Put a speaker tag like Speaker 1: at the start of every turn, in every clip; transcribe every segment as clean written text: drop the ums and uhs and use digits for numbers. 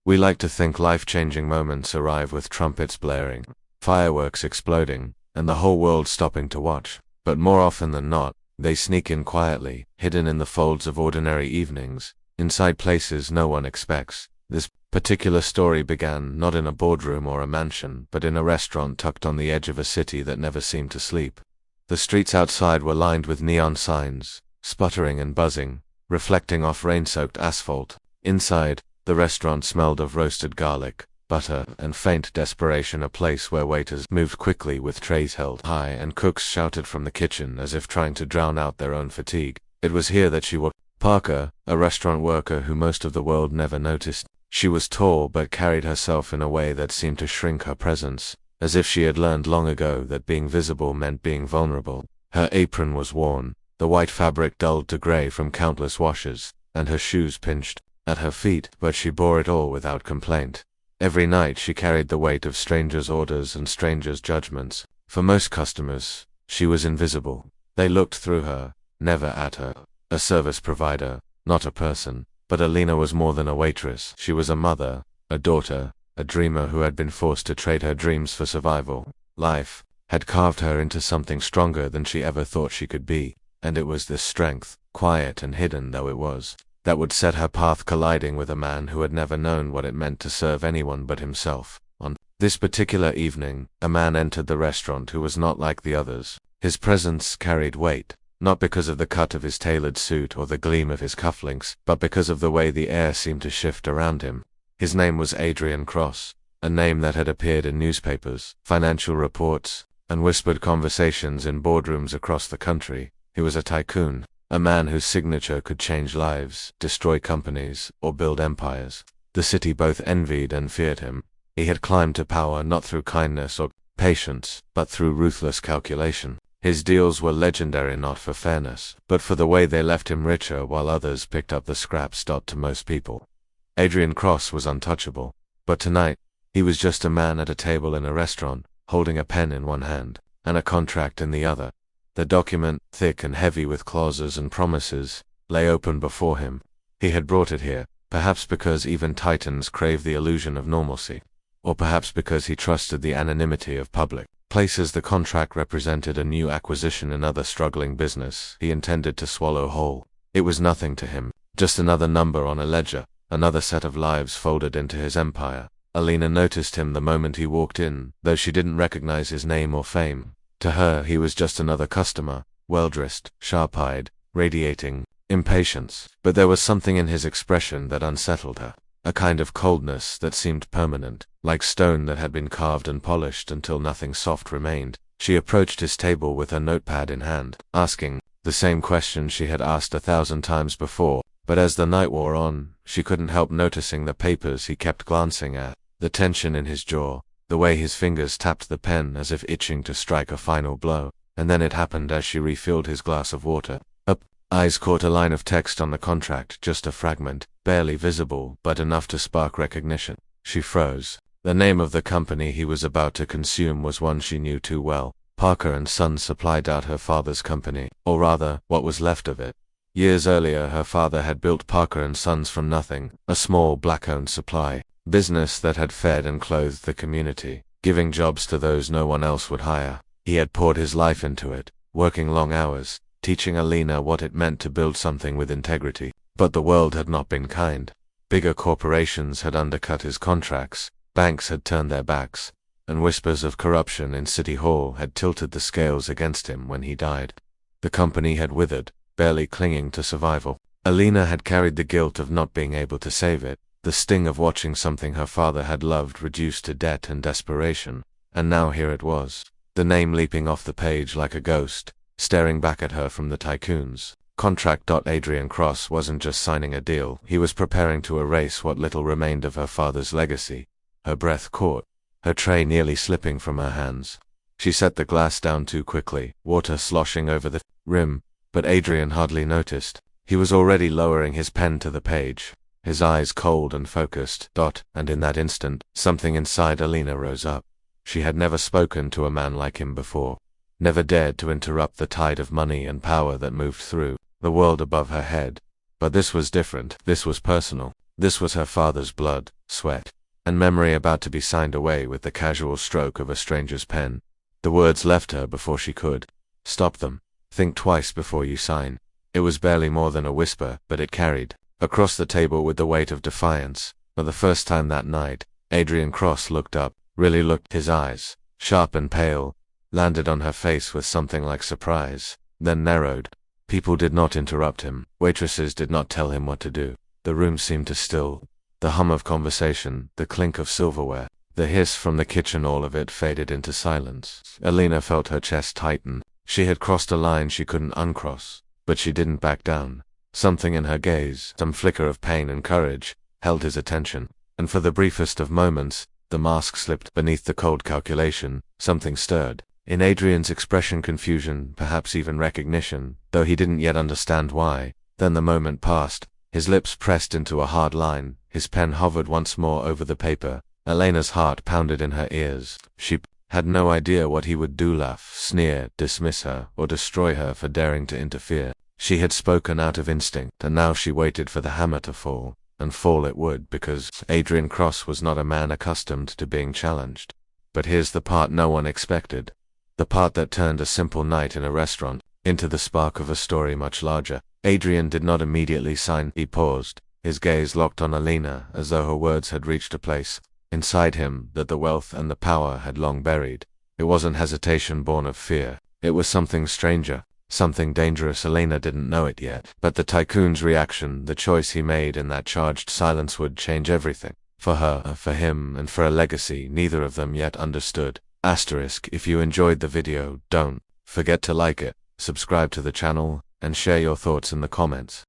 Speaker 1: We like to think life-changing moments arrive with trumpets blaring, fireworks exploding, and the whole world stopping to watch. But more often than not, they sneak in quietly, hidden in the folds of ordinary evenings, inside places no one expects. This particular story began not in a boardroom or a mansion, but in a restaurant tucked on the edge of a city that never seemed to sleep. The streets outside were lined with neon signs, sputtering and buzzing, reflecting off rain-soaked asphalt. Inside, the restaurant smelled of roasted garlic, butter, and faint desperation, a place where waiters moved quickly with trays held high and cooks shouted from the kitchen as if trying to drown out their own fatigue. It was here that she worked. Parker, a restaurant worker who most of the world never noticed. She was tall but carried herself in a way that seemed to shrink her presence, as if she had learned long ago that being visible meant being vulnerable. Her apron was worn, the white fabric dulled to gray from countless washes, and her shoes pinched at her feet, but she bore it all without complaint. Every night she carried the weight of strangers' orders and strangers' judgments. For most customers, she was invisible. They looked through her, never at her. A service provider, not a person. But Alina was more than a waitress. She was a mother, a daughter, a dreamer who had been forced to trade her dreams for survival. Life had carved her into something stronger than she ever thought she could be, and it was this strength, quiet and hidden though it was, that would set her path colliding with a man who had never known what it meant to serve anyone but himself. On this particular evening, a man entered the restaurant who was not like the others. His presence carried weight. Not because of the cut of his tailored suit or the gleam of his cufflinks, but because of the way the air seemed to shift around him. His name was Adrian Cross, a name that had appeared in newspapers, financial reports, and whispered conversations in boardrooms across the country. He was a tycoon, a man whose signature could change lives, destroy companies, or build empires. The city both envied and feared him. He had climbed to power not through kindness or patience, but through ruthless calculation. His deals were legendary not for fairness, but for the way they left him richer while others picked up the scraps. To most people, Adrian Cross was untouchable. But tonight, he was just a man at a table in a restaurant, holding a pen in one hand, and a contract in the other. The document, thick and heavy with clauses and promises, lay open before him. He had brought it here, perhaps because even titans crave the illusion of normalcy, or perhaps because he trusted the anonymity of public places. The contract represented a new acquisition, another struggling business he intended to swallow whole. It was nothing to him, just another number on a ledger, another set of lives folded into his empire. Alina noticed him the moment he walked in, though she didn't recognize his name or fame. To her, he was just another customer, well-dressed, sharp-eyed, radiating impatience. But there was something in his expression that unsettled her. A kind of coldness that seemed permanent, like stone that had been carved and polished until nothing soft remained. She approached his table with her notepad in hand, asking the same question she had asked 1,000 times before, but as the night wore on, she couldn't help noticing the papers he kept glancing at, the tension in his jaw, the way his fingers tapped the pen as if itching to strike a final blow. And then it happened as she refilled his glass of water. Her eyes caught a line of text on the contract, just a fragment, barely visible, but enough to spark recognition. She froze. The name of the company he was about to consume was one she knew too well. Parker & Sons supplied out her father's company, or rather, what was left of it. Years earlier, her father had built Parker & Sons from nothing, a small black-owned supply business that had fed and clothed the community, giving jobs to those no one else would hire. He had poured his life into it, working long hours, teaching Alina what it meant to build something with integrity. But the world had not been kind. Bigger corporations had undercut his contracts, banks had turned their backs, and whispers of corruption in City Hall had tilted the scales against him when he died. The company had withered, barely clinging to survival. Alina had carried the guilt of not being able to save it, the sting of watching something her father had loved reduced to debt and desperation, and now here it was, the name leaping off the page like a ghost, staring back at her from the tycoons. Contract. Adrian Cross wasn't just signing a deal, he was preparing to erase what little remained of her father's legacy. Her breath caught, her tray nearly slipping from her hands. She set the glass down too quickly, water sloshing over the rim, but Adrian hardly noticed. He was already lowering his pen to the page, his eyes cold and focused. And in that instant, something inside Alina rose up. She had never spoken to a man like him before, never dared to interrupt the tide of money and power that moved through the world above her head. But this was different, this was personal. This was her father's blood, sweat, and memory about to be signed away with the casual stroke of a stranger's pen. The words left her before she could stop them. Think twice before you sign. It was barely more than a whisper, but it carried across the table with the weight of defiance. For the first time that night, Adrian Cross looked up, really looked. His eyes, sharp and pale, landed on her face with something like surprise, then narrowed. People did not interrupt him. Waitresses did not tell him what to do. The room seemed to still. The hum of conversation, the clink of silverware, the hiss from the kitchen, all of it faded into silence. Alina felt her chest tighten. She had crossed a line she couldn't uncross, but she didn't back down. Something in her gaze, some flicker of pain and courage, held his attention, and for the briefest of moments, the mask slipped beneath the cold calculation. Something stirred in Adrian's expression, confusion, perhaps even recognition, though he didn't yet understand why. Then the moment passed. His lips pressed into a hard line. His pen hovered once more over the paper. Elena's heart pounded in her ears. She had no idea what he would do: laugh, sneer, dismiss her, or destroy her for daring to interfere. She had spoken out of instinct, and now she waited for the hammer to fall, and fall it would, because Adrian Cross was not a man accustomed to being challenged. But here's the part no one expected. The part that turned a simple night in a restaurant into the spark of a story much larger. Adrian did not immediately sign. He paused, his gaze locked on Alina, as though her words had reached a place inside him that the wealth and the power had long buried. It wasn't hesitation born of fear. It was something stranger, something dangerous. Alina didn't know it yet, but the Tycoon's reaction, the choice he made in that charged silence, would change everything. For her, for him, and for a legacy neither of them yet understood. If you enjoyed the video, don't forget to like it, subscribe to the channel, and share your thoughts in the comments.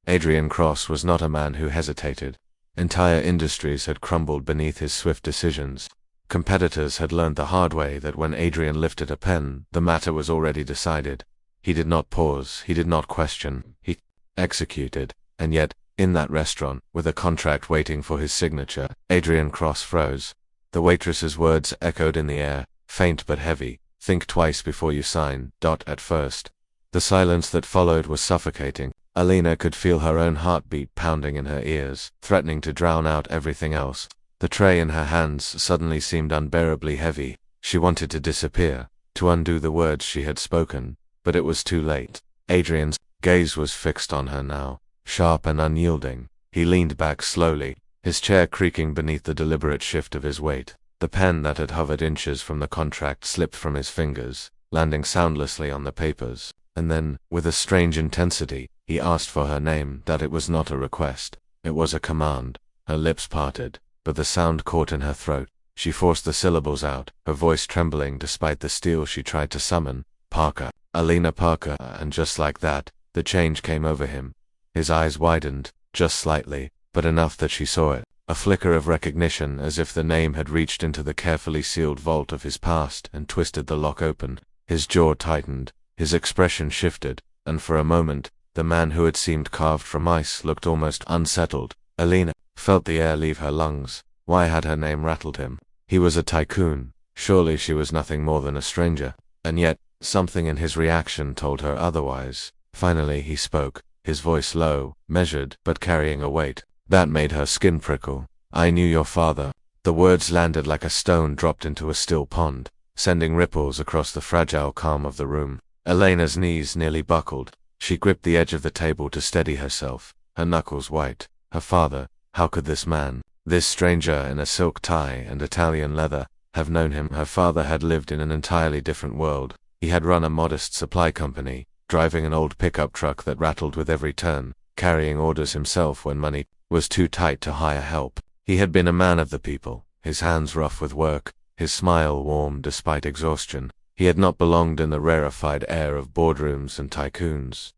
Speaker 1: Adrian Cross was not a man who hesitated. Entire industries had crumbled beneath his swift decisions. Competitors had learned the hard way that when Adrian lifted a pen, the matter was already decided. He did not pause, he did not question, he executed. And yet, in that restaurant, with a contract waiting for his signature, Adrian Cross froze. The waitress's words echoed in the air, faint but heavy. Think twice before you sign. At first, the silence that followed was suffocating. Alina could feel her own heartbeat pounding in her ears, threatening to drown out everything else. The tray in her hands suddenly seemed unbearably heavy. She wanted to disappear, to undo the words she had spoken, but it was too late. Adrian's gaze was fixed on her now, sharp and unyielding. He leaned back slowly, his chair creaking beneath the deliberate shift of his weight. The pen that had hovered inches from the contract slipped from his fingers, landing soundlessly on the papers. And then, with a strange intensity, he asked for her name. That it was not a request, it was a command. Her lips parted, but the sound caught in her throat. She forced the syllables out, her voice trembling despite the steel she tried to summon. Parker, Alina Parker. And just like that, the change came over him. His eyes widened, just slightly, but enough that she saw it. A flicker of recognition, as if the name had reached into the carefully sealed vault of his past and twisted the lock open. His jaw tightened, his expression shifted, and for a moment, the man who had seemed carved from ice looked almost unsettled. Alina felt the air leave her lungs. Why had her name rattled him? He was a Tycoon. Surely she was nothing more than a stranger. And yet, something in his reaction told her otherwise. Finally he spoke, his voice low, measured, but carrying a weight that made her skin prickle. I knew your father. The words landed like a stone dropped into a still pond, sending ripples across the fragile calm of the room. Elena's knees nearly buckled. She gripped the edge of the table to steady herself, her knuckles white. Her father, how could this man, this stranger in a silk tie and Italian leather, have known him? Her father had lived in an entirely different world. He had run a modest supply company, driving an old pickup truck that rattled with every turn, carrying orders himself when money was too tight to hire help. He had been a man of the people, his hands rough with work, his smile warm despite exhaustion. He had not belonged in the rarefied air of boardrooms and tycoons.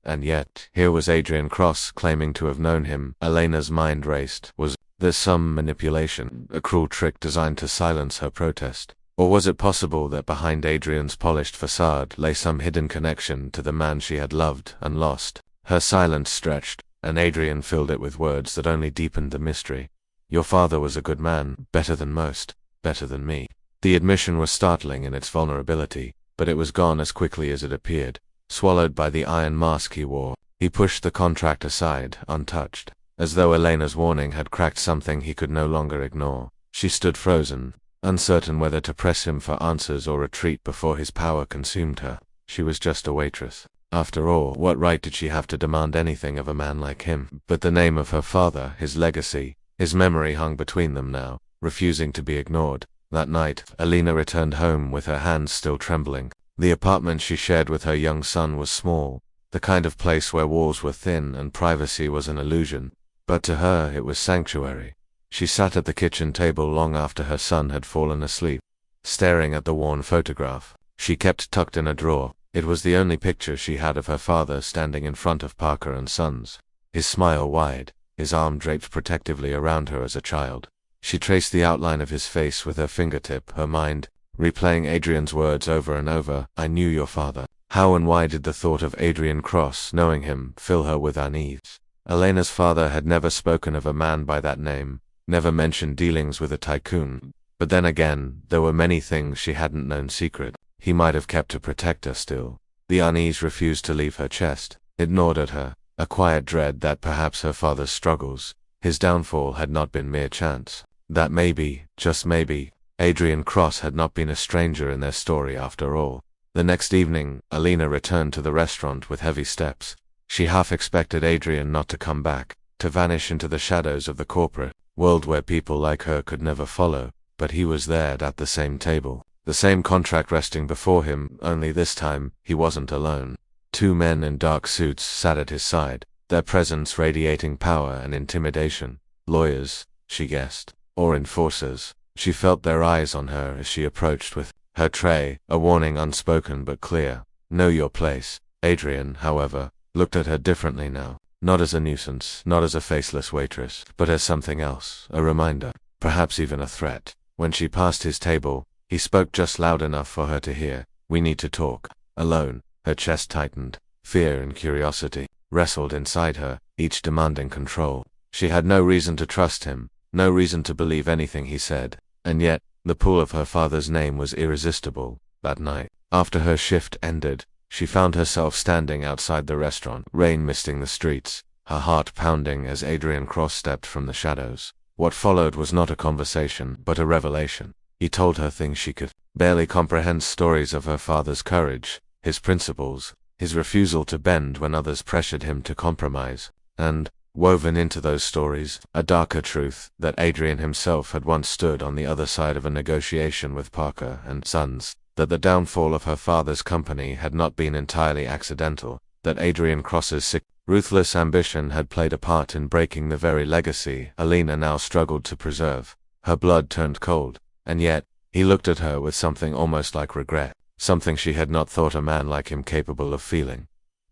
Speaker 1: And yet, here was Adrian Cross claiming to have known him. Elena's mind raced. Was there some manipulation, a cruel trick designed to silence her protest? Or was it possible that behind Adrian's polished facade lay some hidden connection to the man she had loved and lost? Her silence stretched, and Adrian filled it with words that only deepened the mystery. Your father was a good man, better than most, better than me. The admission was startling in its vulnerability, but it was gone as quickly as it appeared, swallowed by the iron mask he wore. He pushed the contract aside, untouched. as though Elena's warning had cracked something he could no longer ignore. She stood frozen, uncertain whether to press him for answers or retreat before his power consumed her. She was just a waitress. After all, what right did she have to demand anything of a man like him? But the name of her father, his legacy, his memory hung between them now, refusing to be ignored. That night, Elena returned home with her hands still trembling. The apartment she shared with her young son was small, the kind of place where walls were thin and privacy was an illusion. But to her it was sanctuary. She sat at the kitchen table long after her son had fallen asleep, staring at the worn photograph she kept tucked in a drawer. It was the only picture she had of her father standing in front of Parker and Sons, his smile wide, his arm draped protectively around her as a child. She traced the outline of his face with her fingertip, her mind replaying Adrian's words over and over. I knew your father. How and why did the thought of Adrian Cross, knowing him, fill her with unease? Elena's father had never spoken of a man by that name, never mentioned dealings with a tycoon. But then again, there were many things she hadn't known secret. He might have kept to protect her still. The unease refused to leave her chest. It gnawed at her, a quiet dread that perhaps her father's struggles, his downfall, had not been mere chance. That maybe, just maybe, Adrian Cross had not been a stranger in their story after all. The next evening, Elena returned to the restaurant with heavy steps. She half expected Adrian not to come back, to vanish into the shadows of the corporate world where people like her could never follow. But he was there at the same table, the same contract resting before him, only this time, he wasn't alone. Two men in dark suits sat at his side, their presence radiating power and intimidation. Lawyers, she guessed, or enforcers. She felt their eyes on her as she approached with her tray, a warning unspoken but clear. Know your place. Adrian, however, looked at her differently now, not as a nuisance, not as a faceless waitress, but as something else, a reminder, perhaps even a threat. When she passed his table, he spoke just loud enough for her to hear. We need to talk. Alone. Her chest tightened. Fear and curiosity wrestled inside her, each demanding control. She had no reason to trust him, no reason to believe anything he said. And yet, the pull of her father's name was irresistible. That night, after her shift ended, she found herself standing outside the restaurant, rain misting the streets, her heart pounding as Adrian Cross stepped from the shadows. What followed was not a conversation, but a revelation. He told her things she could barely comprehend, stories of her father's courage, his principles, his refusal to bend when others pressured him to compromise, and, woven into those stories, a darker truth, that Adrian himself had once stood on the other side of a negotiation with Parker and Sons, that the downfall of her father's company had not been entirely accidental, that Adrian Cross's sick, ruthless ambition had played a part in breaking the very legacy Elena now struggled to preserve. Her blood turned cold, and yet, he looked at her with something almost like regret, something she had not thought a man like him capable of feeling.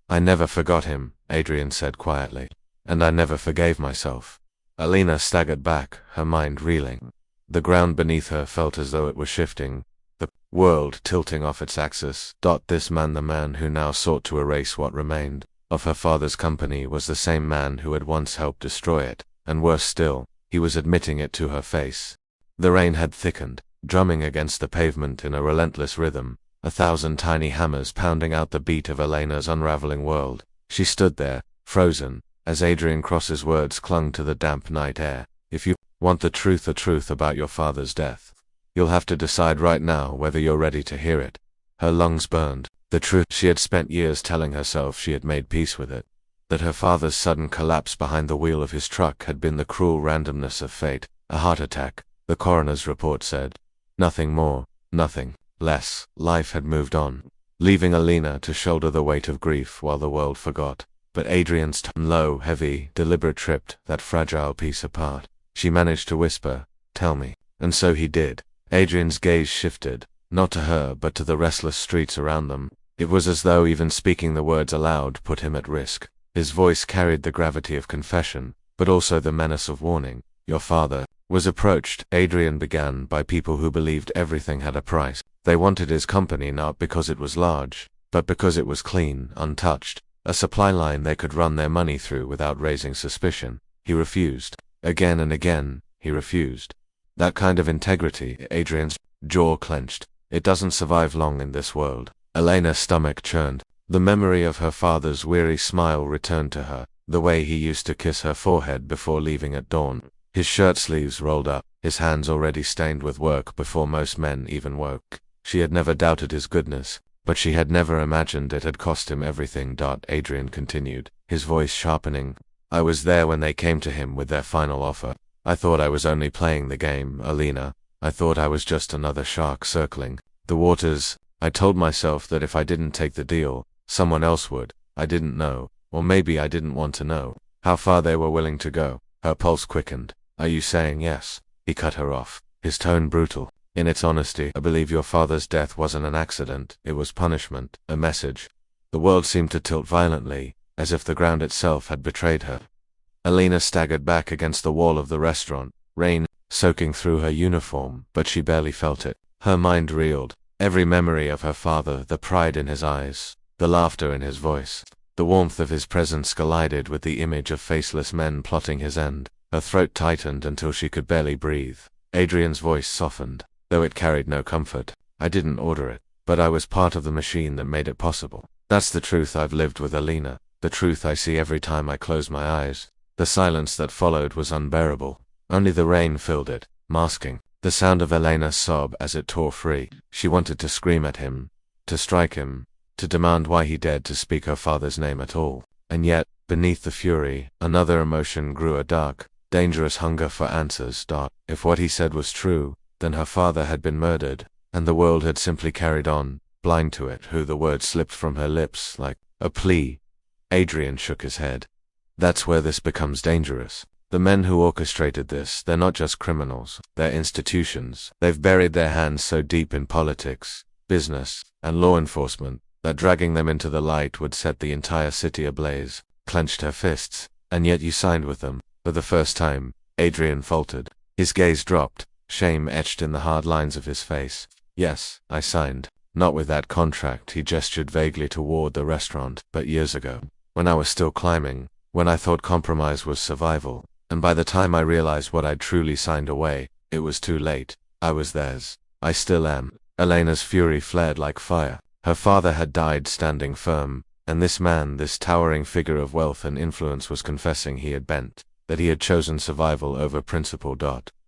Speaker 1: I never forgot him, Adrian said quietly, and I never forgave myself. Elena staggered back, her mind reeling. The ground beneath her felt as though it were shifting, the world tilting off its axis. This man, the man who now sought to erase what remained of her father's company, was the same man who had once helped destroy it, and worse still, he was admitting it to her face. The rain had thickened, drumming against the pavement in a relentless rhythm, 1,000 tiny hammers pounding out the beat of Elena's unraveling world. She stood there, frozen, as Adrian Cross's words clung to the damp night air. If you want the truth about your father's death, you'll have to decide right now whether you're ready to hear it. Her lungs burned. The truth. She had spent years telling herself she had made peace with it, that her father's sudden collapse behind the wheel of his truck had been the cruel randomness of fate, a heart attack, the coroner's report said. Nothing more, nothing less. Life had moved on, leaving Elena to shoulder the weight of grief while the world forgot. But Adrian's tone, low, heavy, deliberate, tripped that fragile piece apart. She managed to whisper, tell me. And so he did. Adrian's gaze shifted, not to her but to the restless streets around them. It was as though even speaking the words aloud put him at risk. His voice carried the gravity of confession, but also the menace of warning. Your father was approached, Adrian began, by people who believed everything had a price. They wanted his company not because it was large, but because it was clean, untouched, a supply line they could run their money through without raising suspicion. He refused. Again and again, he refused. That kind of integrity, Adrian's jaw clenched. It doesn't survive long in this world. Elena's stomach churned. The memory of her father's weary smile returned to her, the way he used to kiss her forehead before leaving at dawn, his shirt sleeves rolled up, his hands already stained with work before most men even woke. She had never doubted his goodness, but she had never imagined it had cost him everything. Adrian continued, his voice sharpening. I was there when they came to him with their final offer. I thought I was only playing the game, Alina. I thought I was just another shark circling the waters. I told myself that if I didn't take the deal, someone else would. I didn't know, or maybe I didn't want to know, how far they were willing to go. Her pulse quickened. Are you saying yes? He cut her off, his tone brutal. In its honesty, I believe your father's death wasn't an accident. It was punishment, a message. The world seemed to tilt violently, as if the ground itself had betrayed her. Alina staggered back against the wall of the restaurant, rain soaking through her uniform, but she barely felt it. Her mind reeled. Every memory of her father, the pride in his eyes, the laughter in his voice, the warmth of his presence collided with the image of faceless men plotting his end. Her throat tightened until she could barely breathe. Adrian's voice softened, though it carried no comfort. I didn't order it, but I was part of the machine that made it possible. That's the truth I've lived with, Alina, the truth I see every time I close my eyes. The silence that followed was unbearable. Only the rain filled it, masking the sound of Elena's sob as it tore free. She wanted to scream at him, to strike him, to demand why he dared to speak her father's name at all. And yet, beneath the fury, another emotion grew, a dark, dangerous hunger for answers. If what he said was true, then her father had been murdered, and the world had simply carried on, blind to it. The word slipped from her lips like a plea. Adrian shook his head. That's where this becomes dangerous. The men who orchestrated this, they're not just criminals, they're institutions. They've buried their hands so deep in politics, business, and law enforcement, that dragging them into the light would set the entire city ablaze. Clenched her fists. And yet you signed with them. For the first time, Adrian faltered. His gaze dropped, shame etched in the hard lines of his face. Yes, I signed. Not with that contract. He gestured vaguely toward the restaurant, but years ago. When I was still climbing, when I thought compromise was survival. And by the time I realized what I'd truly signed away, it was too late. I was theirs. I still am. Elena's fury flared like fire. Her father had died standing firm, and this man, this towering figure of wealth and influence, was confessing he had bent, that he had chosen survival over principle.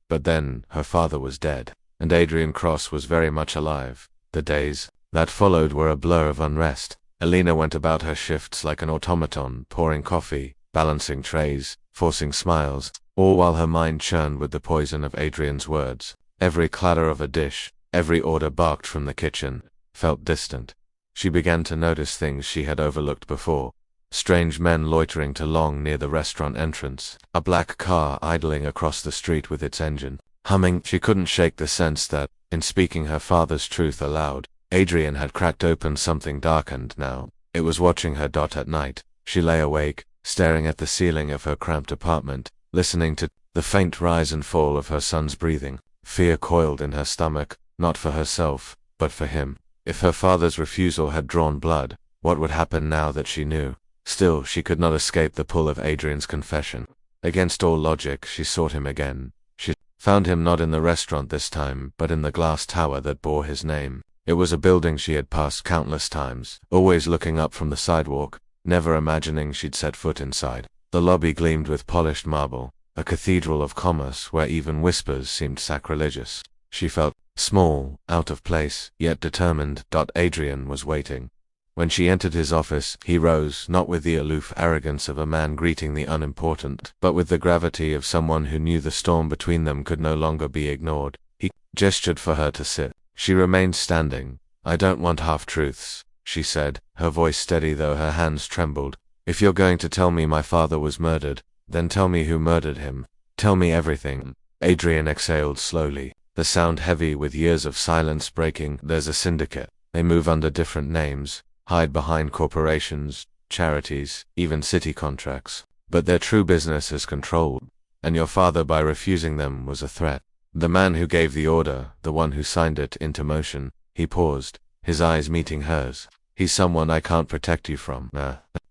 Speaker 1: But then, her father was dead, and Adrian Cross was very much alive. The days that followed were a blur of unrest. Alina went about her shifts like an automaton, pouring coffee, balancing trays, forcing smiles, all while her mind churned with the poison of Adrian's words. Every clatter of a dish, every order barked from the kitchen, felt distant. She began to notice things she had overlooked before. Strange men loitering too long near the restaurant entrance, a black car idling across the street with its engine humming. She couldn't shake the sense that, in speaking her father's truth aloud, Adrian had cracked open something darkened now. It was watching her. At night, she lay awake, staring at the ceiling of her cramped apartment, listening to the faint rise and fall of her son's breathing. Fear coiled in her stomach, not for herself, but for him. If her father's refusal had drawn blood, what would happen now that she knew? Still, she could not escape the pull of Adrian's confession. Against all logic, she sought him again. She found him not in the restaurant this time, but in the glass tower that bore his name. It was a building she had passed countless times, always looking up from the sidewalk, never imagining she'd set foot inside. The lobby gleamed with polished marble, a cathedral of commerce where even whispers seemed sacrilegious. She felt small, out of place, yet determined. Adrian was waiting. When she entered his office, he rose, not with the aloof arrogance of a man greeting the unimportant, but with the gravity of someone who knew the storm between them could no longer be ignored. He gestured for her to sit. She remained standing. I don't want half-truths, she said, her voice steady though her hands trembled. If you're going to tell me my father was murdered, then tell me who murdered him. Tell me everything. Adrian exhaled slowly, the sound heavy with years of silence breaking. There's a syndicate. They move under different names, hide behind corporations, charities, even city contracts. But their true business is controlled. And your father, by refusing them, was a threat. The man who gave the order, the one who signed it into motion. He paused, his eyes meeting hers. He's someone I can't protect you from.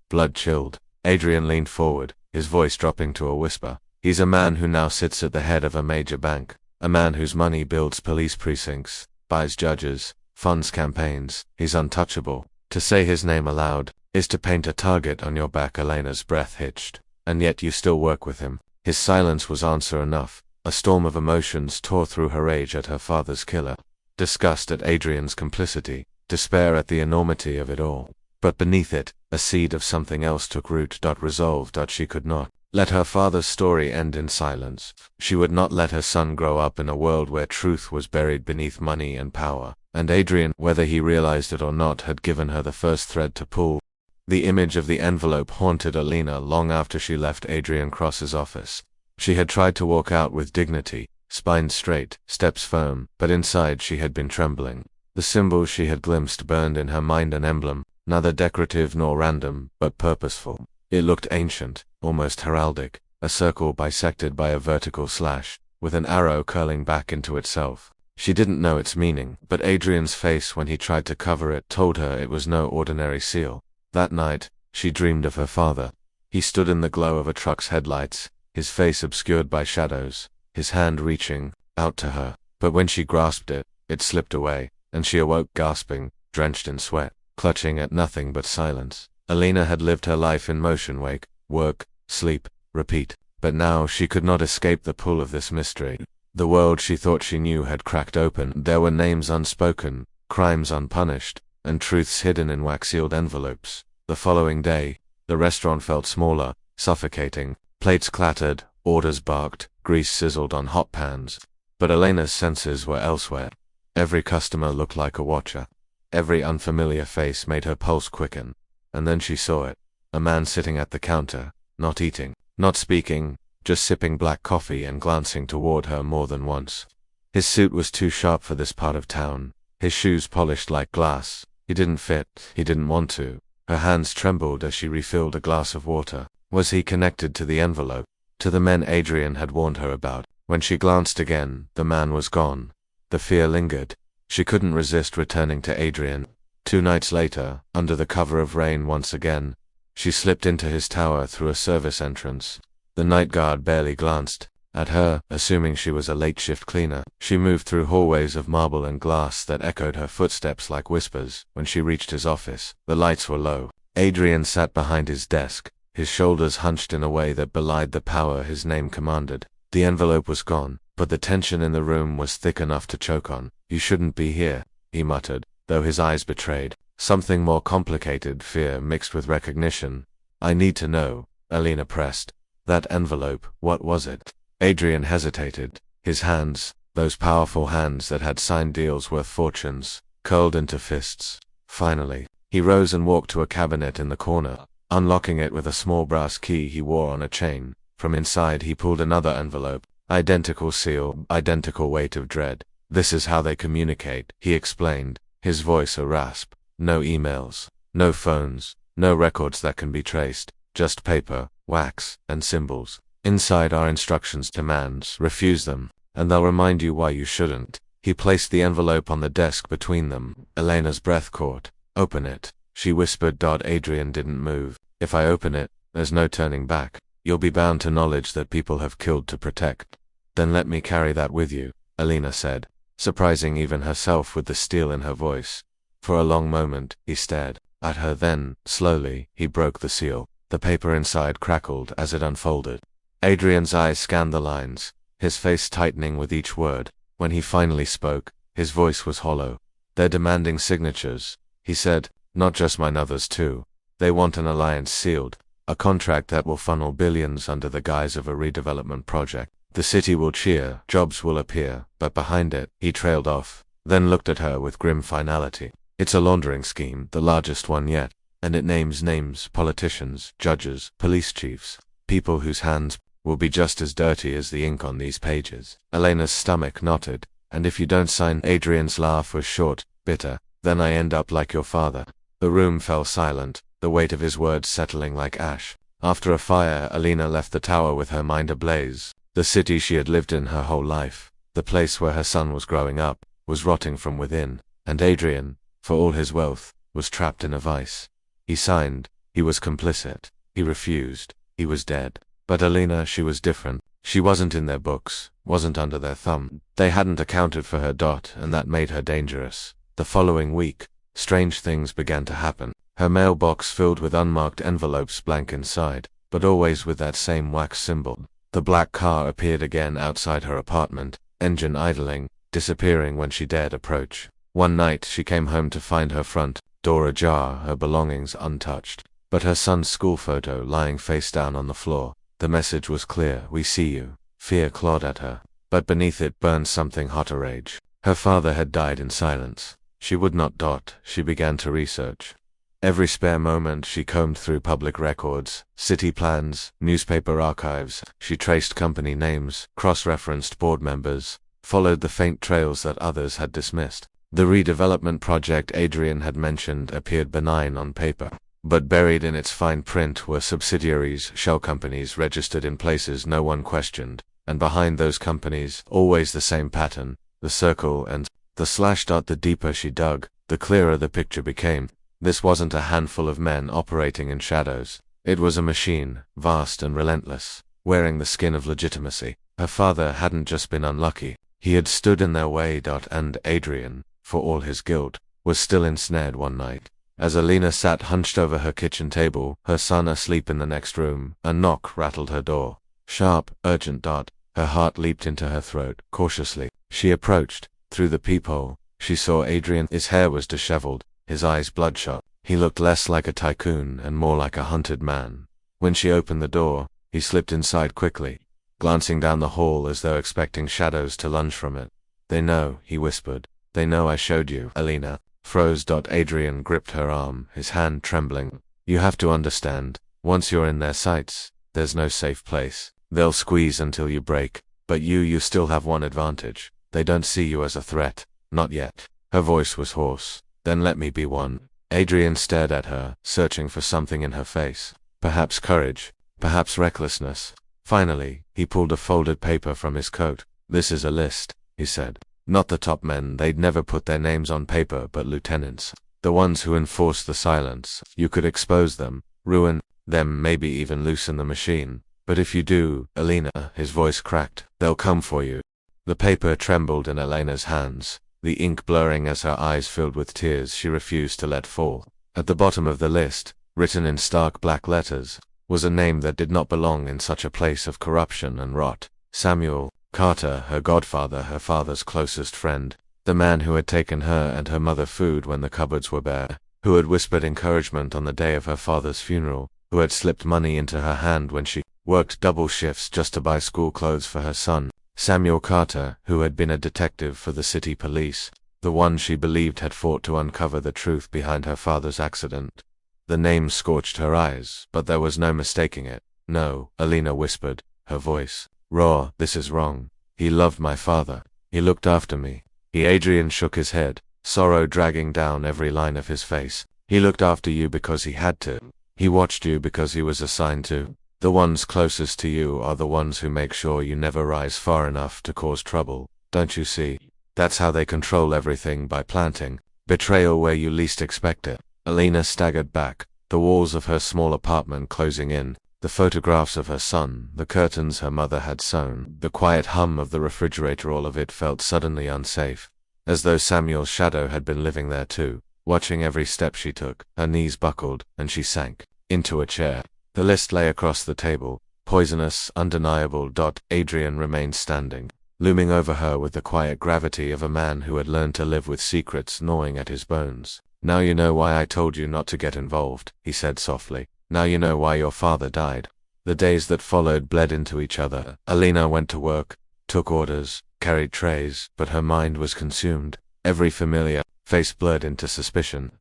Speaker 1: Blood chilled. Adrian leaned forward, his voice dropping to a whisper. He's a man who now sits at the head of a major bank. A man whose money builds police precincts, buys judges, funds campaigns. He's untouchable. To say his name aloud, is to paint a target on your back. Elena's breath hitched. And yet you still work with him. His silence was answer enough. A storm of emotions tore through her: rage at her father's killer, disgust at Adrian's complicity, despair at the enormity of it all. But beneath it, a seed of something else took root. Resolved. She could not let her father's story end in silence. She would not let her son grow up in a world where truth was buried beneath money and power. And Adrian, whether he realized it or not, had given her the first thread to pull. The image of the envelope haunted Elena long after she left Adrian Cross's office. She had tried to walk out with dignity, spine straight, steps firm, but inside she had been trembling. The symbol she had glimpsed burned in her mind, an emblem, neither decorative nor random, but purposeful. It looked ancient, almost heraldic, a circle bisected by a vertical slash, with an arrow curling back into itself. She didn't know its meaning, but Adrian's face when he tried to cover it told her it was no ordinary seal. That night, she dreamed of her father. He stood in the glow of a truck's headlights, his face obscured by shadows, his hand reaching out to her. But when she grasped it, it slipped away, and she awoke gasping, drenched in sweat, clutching at nothing but silence. Elena had lived her life in motion: wake, work, sleep, repeat. But now she could not escape the pull of this mystery. The world she thought she knew had cracked open. There were names unspoken, crimes unpunished, and truths hidden in wax-sealed envelopes. The following day, the restaurant felt smaller, suffocating. Plates clattered, orders barked, grease sizzled on hot pans. But Elena's senses were elsewhere. Every customer looked like a watcher. Every unfamiliar face made her pulse quicken. And then she saw it. A man sitting at the counter, not eating, not speaking, just sipping black coffee and glancing toward her more than once. His suit was too sharp for this part of town, his shoes polished like glass. He didn't fit, he didn't want to. Her hands trembled as she refilled a glass of water. Was he connected to the envelope? To the men Adrian had warned her about? When she glanced again, the man was gone. The fear lingered. She couldn't resist returning to Adrian. 2 nights later, under the cover of rain once again, she slipped into his tower through a service entrance. The night guard barely glanced at her, assuming she was a late-shift cleaner. She moved through hallways of marble and glass that echoed her footsteps like whispers. When she reached his office, the lights were low. Adrian sat behind his desk, his shoulders hunched in a way that belied the power his name commanded. The envelope was gone, but the tension in the room was thick enough to choke on. "You shouldn't be here," he muttered, though his eyes betrayed something more complicated, fear mixed with recognition. "I need to know," Elena pressed. "That envelope, what was it?" Adrian hesitated. His hands, those powerful hands that had signed deals worth fortunes, curled into fists. Finally, he rose and walked to a cabinet in the corner, unlocking it with a small brass key he wore on a chain. From inside he pulled another envelope. Identical seal, identical weight of dread. "This is how they communicate," he explained, his voice a rasp. "No emails, no phones, no records that can be traced, just paper, wax, and symbols. Inside are instructions, demands. Refuse them, and they'll remind you why you shouldn't." He placed the envelope on the desk between them. Elena's breath caught. "Open it," she whispered. Adrian didn't move. "If I open it, there's no turning back. You'll be bound to knowledge that people have killed to protect." "Then let me carry that with you," Elena said, surprising even herself with the steel in her voice. For a long moment, he stared at her. Then, slowly, he broke the seal. The paper inside crackled as it unfolded. Adrian's eyes scanned the lines, his face tightening with each word. When he finally spoke, his voice was hollow. "They're demanding signatures," he said, "not just mine, others too. They want an alliance sealed, a contract that will funnel billions under the guise of a redevelopment project. The city will cheer, jobs will appear, but behind it," he trailed off, then looked at her with grim finality. "It's a laundering scheme, the largest one yet, and it names names, politicians, judges, police chiefs, people whose hands will be just as dirty as the ink on these pages." Elena's stomach knotted. "And if you don't sign?" Adrian's laugh was short, bitter. "Then I end up like your father." The room fell silent, the weight of his words settling like ash. After a fire, Elena left the tower with her mind ablaze. The city she had lived in her whole life, the place where her son was growing up, was rotting from within. And Adrian, for all his wealth, was trapped in a vice. He signed, he was complicit. He refused, he was dead. But Elena, she was different. She wasn't in their books, wasn't under their thumb. They hadn't accounted for her. And that made her dangerous. The following week, strange things began to happen. Her mailbox filled with unmarked envelopes blank inside, but always with that same wax symbol. The black car appeared again outside her apartment, engine idling, disappearing when she dared approach. One night she came home to find her front door ajar, her belongings untouched, but her son's school photo lying face down on the floor. The message was clear: "We see you." Fear clawed at her, but beneath it burned something hotter: rage. Her father had died in silence. She would not. She began to research. Every spare moment she combed through public records, city plans, newspaper archives. She traced company names, cross-referenced board members, followed the faint trails that others had dismissed. The redevelopment project Adrian had mentioned appeared benign on paper, but buried in its fine print were subsidiaries, shell companies registered in places no one questioned, and behind those companies, always the same pattern, the circle and the slash. The deeper she dug, the clearer the picture became. This wasn't a handful of men operating in shadows. It was a machine, vast and relentless, wearing the skin of legitimacy. Her father hadn't just been unlucky. He had stood in their way. And Adrian, for all his guilt, was still ensnared one night. As Alina sat hunched over her kitchen table, her son asleep in the next room, a knock rattled her door. Sharp, urgent. Her heart leaped into her throat. Cautiously, she approached. Through the peephole, she saw Adrian. His hair was disheveled, his eyes bloodshot. He looked less like a tycoon and more like a hunted man. When she opened the door, he slipped inside quickly, glancing down the hall as though expecting shadows to lunge from it. "They know," he whispered. "They know I showed you." Alina froze. Adrian gripped her arm, his hand trembling. "You have to understand, once you're in their sights, there's no safe place. They'll squeeze until you break, but you still have one advantage. They don't see you as a threat. Not yet." Her voice was hoarse. "Then let me be one." Adrian stared at her, searching for something in her face. Perhaps courage, perhaps recklessness. Finally, he pulled a folded paper from his coat. "This is a list," he said. "Not the top men, they'd never put their names on paper, but lieutenants. The ones who enforce the silence. You could expose them, ruin them, maybe even loosen the machine. But if you do, Alina," his voice cracked, "they'll come for you." The paper trembled in Elena's hands, the ink blurring as her eyes filled with tears she refused to let fall. At the bottom of the list, written in stark black letters, was a name that did not belong in such a place of corruption and rot. Samuel Carter, her godfather, her father's closest friend, the man who had taken her and her mother food when the cupboards were bare, who had whispered encouragement on the day of her father's funeral, who had slipped money into her hand when she worked double shifts just to buy school clothes for her son. Samuel Carter, who had been a detective for the city police, the one she believed had fought to uncover the truth behind her father's accident. The name scorched her eyes, but there was no mistaking it. "No," Alina whispered, her voice raw. "This is wrong. He loved my father. He looked after me." Adrian shook his head, sorrow dragging down every line of his face. "He looked after you because he had to. He watched you because he was assigned to. The ones closest to you are the ones who make sure you never rise far enough to cause trouble. Don't you see? That's how they control everything, by planting betrayal where you least expect it." Alina staggered back, the walls of her small apartment closing in, the photographs of her son, the curtains her mother had sewn, the quiet hum of the refrigerator, all of it felt suddenly unsafe, as though Samuel's shadow had been living there too, watching every step she took. Her knees buckled, and she sank into a chair. The list lay across the table, poisonous, undeniable. Adrian remained standing, looming over her with the quiet gravity of a man who had learned to live with secrets gnawing at his bones. "Now you know why I told you not to get involved," he said softly. "Now you know why your father died." The days that followed bled into each other. Alina went to work, took orders, carried trays, but her mind was consumed. Every familiar face blurred into suspicion.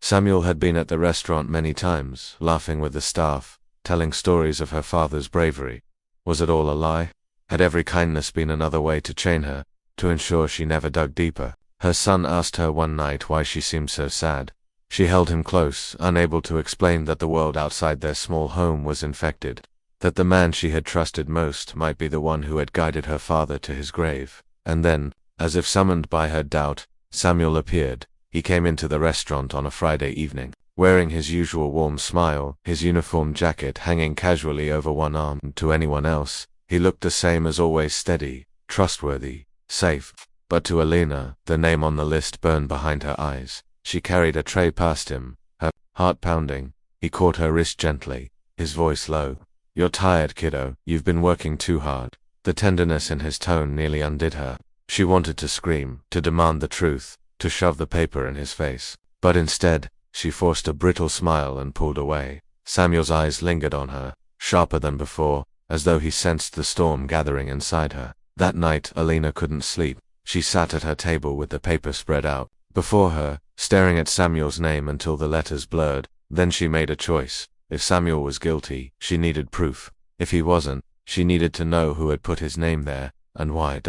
Speaker 1: Samuel had been at the restaurant many times, laughing with the staff, telling stories of her father's bravery. Was it all a lie? Had every kindness been another way to chain her, to ensure she never dug deeper? Her son asked her one night why she seemed so sad. She held him close, unable to explain that the world outside their small home was infected, that the man she had trusted most might be the one who had guided her father to his grave. And then, as if summoned by her doubt, Samuel appeared. He came into the restaurant on a Friday evening, wearing his usual warm smile, his uniform jacket hanging casually over one arm. To anyone else, he looked the same as always, steady, trustworthy, safe. But to Alina, the name on the list burned behind her eyes. She carried a tray past him, her Heart pounding, he caught her wrist gently, his voice low. "You're tired, kiddo. You've been working too hard." The tenderness in his tone nearly undid her. She wanted to scream, to demand the truth, to shove the paper in his face. But instead, she forced a brittle smile and pulled away. Samuel's eyes lingered on her, sharper than before, as though he sensed the storm gathering inside her. That night, Alina couldn't sleep. She sat at her table with the paper spread out before her, staring at Samuel's name until the letters blurred. Then she made a choice. If Samuel was guilty, she needed proof. If he wasn't, she needed to know who had put his name there, and why.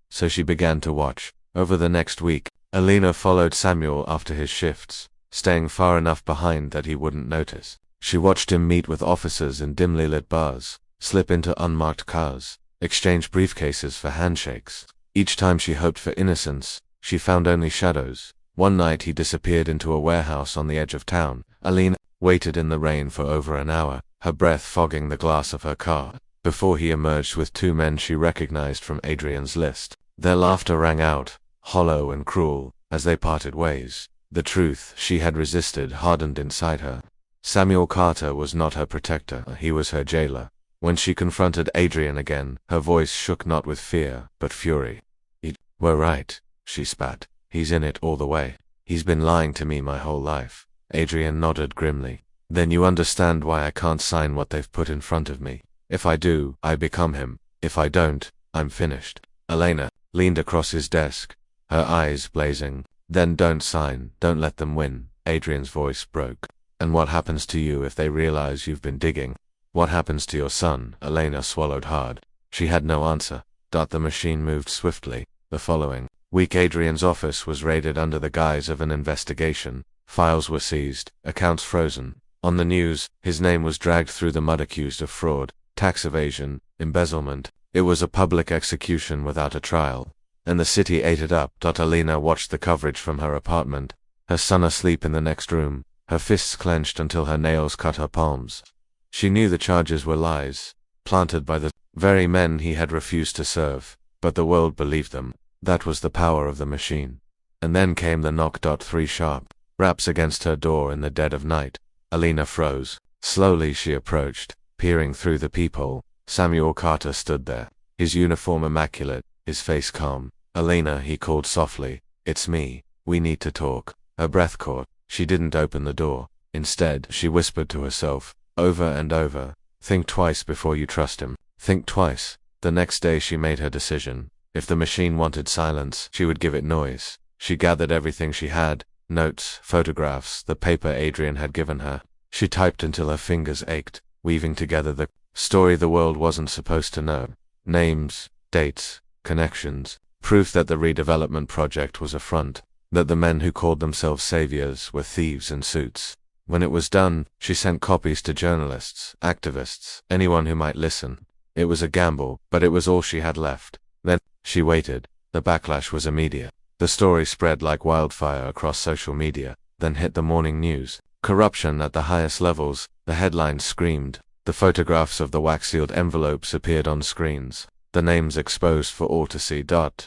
Speaker 1: So she began to watch. Over the next week, Alina followed Samuel after his shifts, staying far enough behind that he wouldn't notice. She watched him meet with officers in dimly lit bars, slip into unmarked cars, exchange briefcases for handshakes. Each time she hoped for innocence, she found only shadows. One night he disappeared into a warehouse on the edge of town. Alina waited in the rain for over an hour, her breath fogging the glass of her car, before he emerged with two men she recognized from Adrian's list. Their laughter rang out, hollow and cruel, as they parted ways. The truth she had resisted hardened inside her. Samuel Carter was not her protector, he was her jailer. When she confronted Adrian again, her voice shook not with fear, but fury. "You were right," she spat. "He's in it all the way. He's been lying to me my whole life." Adrian nodded grimly. "Then you understand why I can't sign what they've put in front of me. If I do, I become him. If I don't, I'm finished." Alina leaned across his desk, her eyes blazing. "Then don't sign, don't let them win." Adrian's voice broke. "And what happens to you if they realize you've been digging? What happens to your son?" Alina swallowed hard. She had no answer. The machine moved swiftly. The following week, Adrian's office was raided under the guise of an investigation. Files were seized, accounts frozen. On the news, his name was dragged through the mud accused of fraud, tax evasion, embezzlement. It was a public execution without a trial. And the city ate it up. Alina watched the coverage from her apartment, her son asleep in the next room, her fists clenched until her nails cut her palms. She knew the charges were lies, planted by the very men he had refused to serve, but the world believed them. That was the power of the machine. And then came the knock. 3 sharp raps against her door in the dead of night. Alina froze. Slowly she approached, peering through the peephole. Samuel Carter stood there, his uniform immaculate, his face calm. "Alina," he called softly, "it's me. We need to talk." Her breath caught. She didn't open the door. Instead, she whispered to herself, over and over, "Think twice before you trust him. Think twice." The next day she made her decision. If the machine wanted silence, she would give it noise. She gathered everything she had, notes, photographs, the paper Adrian had given her. She typed until her fingers ached, weaving together the story the world wasn't supposed to know. Names, dates, connections, proof that the redevelopment project was a front, that the men who called themselves saviors were thieves in suits. When it was done, she sent copies to journalists, activists, anyone who might listen. It was a gamble, but it was all she had left. Then, she waited. The backlash was immediate. The story spread like wildfire across social media, then hit the morning news. Corruption at the highest levels, the headlines screamed. The photographs of the wax-sealed envelopes appeared on screens. The names exposed for all to see.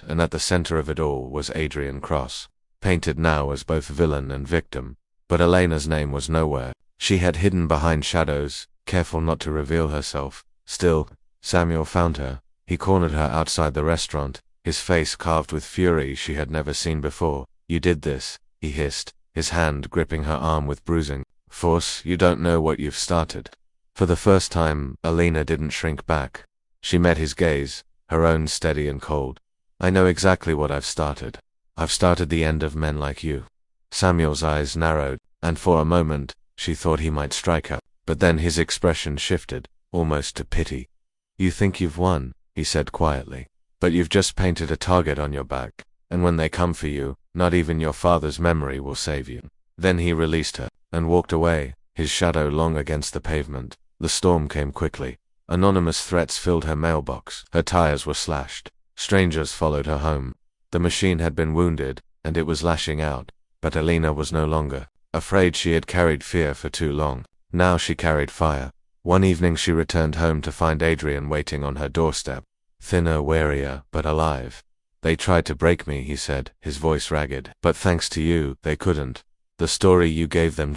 Speaker 1: And at the center of it all was Adrian Cross, painted now as both villain and victim. But Alina's name was nowhere. She had hidden behind shadows, careful not to reveal herself. Still, Samuel found her. He cornered her outside the restaurant, his face carved with fury she had never seen before. "You did this," he hissed, his hand gripping her arm with bruising force. "You don't know what you've started." For the first time, Alina didn't shrink back. She met his gaze, her own steady and cold. "I know exactly what I've started. I've started the end of men like you." Samuel's eyes narrowed, and for a moment, she thought he might strike her. But then his expression shifted, almost to pity. "You think you've won," he said quietly. "But you've just painted a target on your back, and when they come for you, not even your father's memory will save you." Then he released her, and walked away, his shadow long against the pavement. The storm came quickly. Anonymous threats filled her mailbox. Her tires were slashed. Strangers followed her home. The machine had been wounded, and it was lashing out. But Alina was no longer afraid. She had carried fear for too long. Now she carried fire. One evening she returned home to find Adrian waiting on her doorstep, thinner, warier, but alive. "They tried to break me," he said, his voice ragged. "But thanks to you, they couldn't. The story you gave them,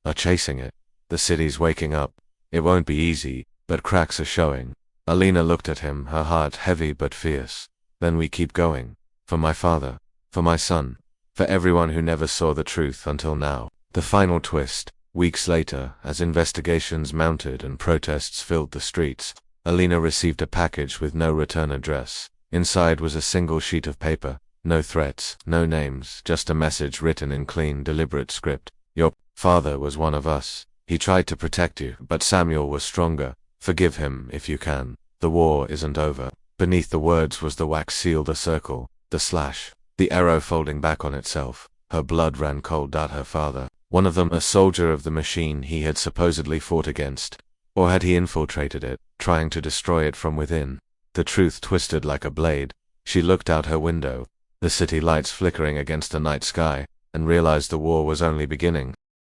Speaker 1: are chasing it. The city's waking up. It won't be easy, but cracks are showing. Alina looked at him, her heart heavy but fierce. Then we keep going. For my father. For my son. For everyone who never saw the truth until now. The final twist. Weeks later, as investigations mounted and protests filled the streets, Alina received a package with no return address. Inside was a single sheet of paper. No threats, no names, just a message written in clean, deliberate script. Your father was one of us. He tried to protect you, but Samuel was stronger. Forgive him if you can. The war isn't over. Beneath the words was the wax sealed a circle, the slash, the arrow folding back on itself. Her blood ran cold. Her father. One of them, a soldier of the machine he had supposedly fought against. Or had he infiltrated it, trying to destroy it from within? The truth twisted like a blade. She looked out her window, the city lights flickering against the night sky, and realized the war was only beginning.